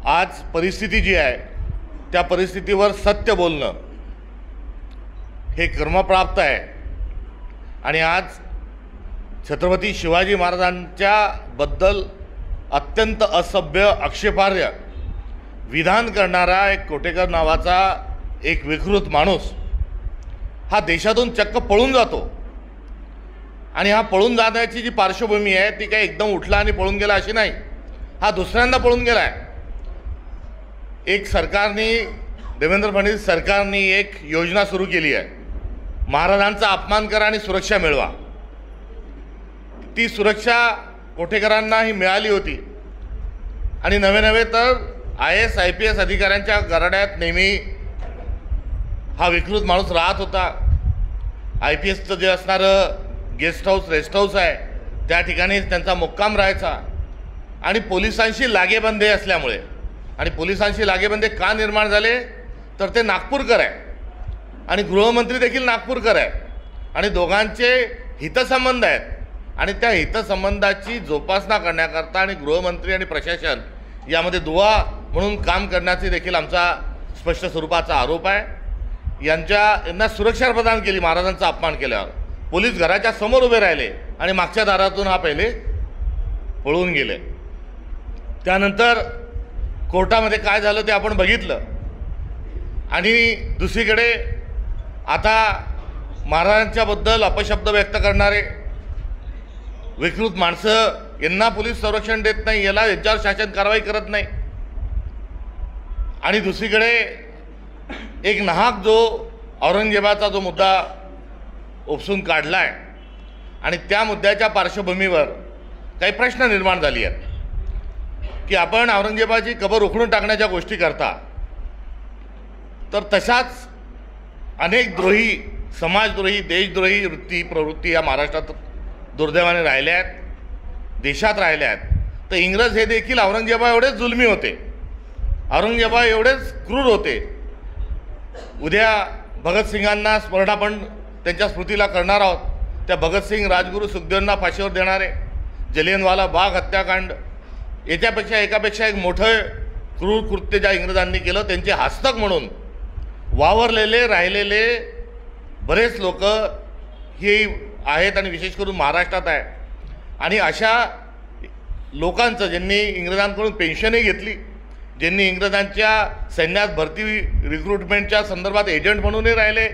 आज परिस्थिती जी आहे त्या परिस्थितीवर सत्य बोलणं हे कर्मप्राप्त आहे। आणि आज छत्रपती शिवाजी महाराजांच्या बद्दल अत्यंत असभ्य आक्षेपार्ह विधान करणारा एक कोटेकर नावाचा एक विकृत माणूस हा देशातून चक्क पळून जातो। आणि हा पळून जाण्याची जी पार्श्वभूमी आहे ती काही एकदम उठला आणि पळून गेला अशी नाही, हा दुसऱ्यांदा पळून गेला आहे। एक सरकारने देवेंद्र फडणवीस सरकारने एक योजना सुरू केली आहे, महाराजांचा अपमान करा आणि सुरक्षा मिळवा। ती सुरक्षा कोटेकरांना ही मिळाली होती आणि नवे नवे तर IAS IPS अधिकाऱ्यांच्या गराड्यात नेहमी हा विकृत माणूस राहत होता। IPSचं जे असणारं गेस्ट हाऊस रेस्ट हाऊस आहे त्या ठिकाणी त्यांचा मुक्काम राहायचा। आणि पोलिसांशी लागेबंधे असल्यामुळे, आणि पोलिसांशी लागेबंधे का निर्माण झाले तर ते नागपूरकर आहे आणि गृहमंत्री देखील नागपूरकर आहे आणि दोघांचे हितसंबंध आहेत। आणि त्या हितसंबंधाची जोपासना करण्याकरता आणि गृहमंत्री आणि प्रशासन यामध्ये दुवा म्हणून काम करण्याचे देखील आमचा स्पष्ट स्वरूपाचा आरोप आहे। यांना सुरक्षा प्रदान केली महाराजांचा अपमान केल्यावर, पोलीस घराच्या समोर उभे राहिले आणि मागच्या दारातून हा पहिले पळून गेले। त्यानंतर कोर्टामध्ये काय झालं ते आपण बघितलं। आणि दुसरीकडे आता महाराजांच्याबद्दल अपशब्द व्यक्त करणारे विकृत माणसं यांना पोलीस संरक्षण देत नाही, याला यांच्यावर शासन कारवाई करत नाही। आणि दुसरीकडे एक नाहक जो औरंगजेबाचा जो मुद्दा उपसून काढला आहे आणि त्या मुद्द्याच्या पार्श्वभूमीवर काही प्रश्न निर्माण झाले आहेत की आपण औरंगजेबाची कबर उखडून टाकण्याच्या गोष्टी करता, तर तशाच अनेक द्रोही, समाजद्रोही, देशद्रोही प्रवृत्ती या महाराष्ट्रात दुर्दैवाने राहिल्या आहेत, देशात राहिल्या आहेत। तर इंग्रज हे देखील औरंगजेबा एवढेच जुलमी होते, औरंगजेबा एवढेच क्रूर होते। उद्या भगतसिंगांना स्मरण आपण त्यांच्या स्मृतीला करणार आहोत। त्या भगतसिंग, राजगुरू, सुखदेवांना फाशीवर देणारे, जलियनवाला बाग हत्याकांड याच्यापेक्षा एकापेक्षा एक मोठं क्रूर कृत्य ज्या इंग्रजांनी केलं त्यांचे हस्तक म्हणून वावरलेले राहिलेले बरेच लोक हे आहेत आणि विशेष करून महाराष्ट्रात आहे। आणि अशा लोकांचं ज्यांनी इंग्रजांकडून पेन्शनही घेतली, ज्यांनी इंग्रजांच्या सैन्यात भरती रिक्रुटमेंटच्या संदर्भात एजंट म्हणूनही राहिले,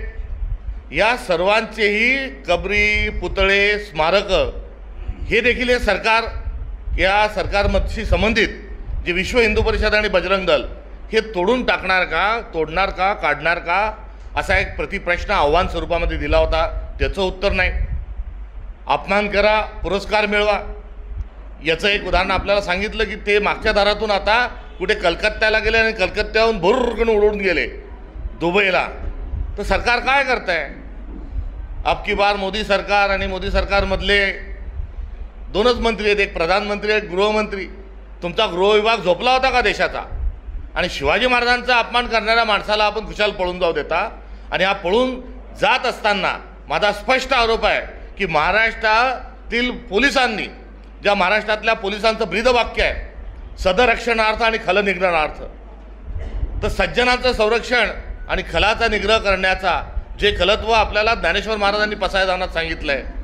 या सर्वांचेही कबरी, पुतळे, स्मारकं हे देखील हे सरकार, या सरकारशी संबंधित जे विश्व हिंदू परिषद आणि बजरंग दल हे तोडून टाकणार का, तोडणार का, काढणार का, असा एक प्रतिप्रश्न आव्हान स्वरूपामध्ये दिला होता। त्याचं उत्तर नाही। अपमान करा, पुरस्कार मिळवा, याचं एक उदाहरण आपल्याला सांगितलं की ते मागच्या दारातून आता कुठे कलकत्त्याला गेले आणि कलकत्त्याहून भुर्रकन उडून गेले दुबईला। तर सरकार काय करत आहे? अब की बार मोदी सरकार आणि मोदी सरकारमधले दोनच मंत्री आहेत, एक प्रधानमंत्री, एक गृहमंत्री। तुमचा गृहविभाग झोपला होता का देशाचा? आणि शिवाजी महाराजांचा अपमान करणाऱ्या माणसाला आपण खुशाल पळून जाऊ देता? आणि हा पळून जात असताना माझा स्पष्ट आरोप आहे की महाराष्ट्रातील पोलिसांनी, ज्या महाराष्ट्रातल्या पोलिसांचं ब्रीदवाक्य आहे सदरक्षणार्थ आणि खलनिग्रहणार्थ, तर सज्जनांचं संरक्षण आणि खलाचा निग्रह करण्याचा जे खलत्व आपल्याला ज्ञानेश्वर महाराजांनी पसायदानात सांगितलं आहे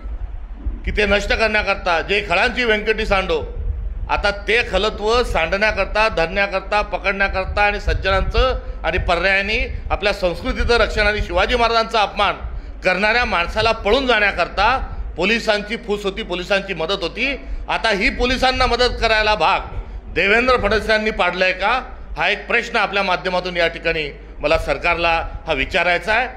की ते नष्ट करण्याकरता जे खळांची व्यंकटी सांडो, आता ते खलत्व सांडण्याकरता, धरण्याकरता, पकडण्याकरता आणि सज्जनांचं आणि पर्यायाने आपल्या संस्कृतीचं रक्षण आणि शिवाजी महाराजांचा अपमान करणाऱ्या माणसाला पळून जाण्याकरता पोलिसांची फूस होती, पोलिसांची मदत होती। आता ही पोलिसांना मदत करायला भाग देवेंद्र फडणवीसांनी पाडलाय का? हा एक प्रश्न आपल्या माध्यमातून या ठिकाणी मला सरकारला हा विचारायचा आहे।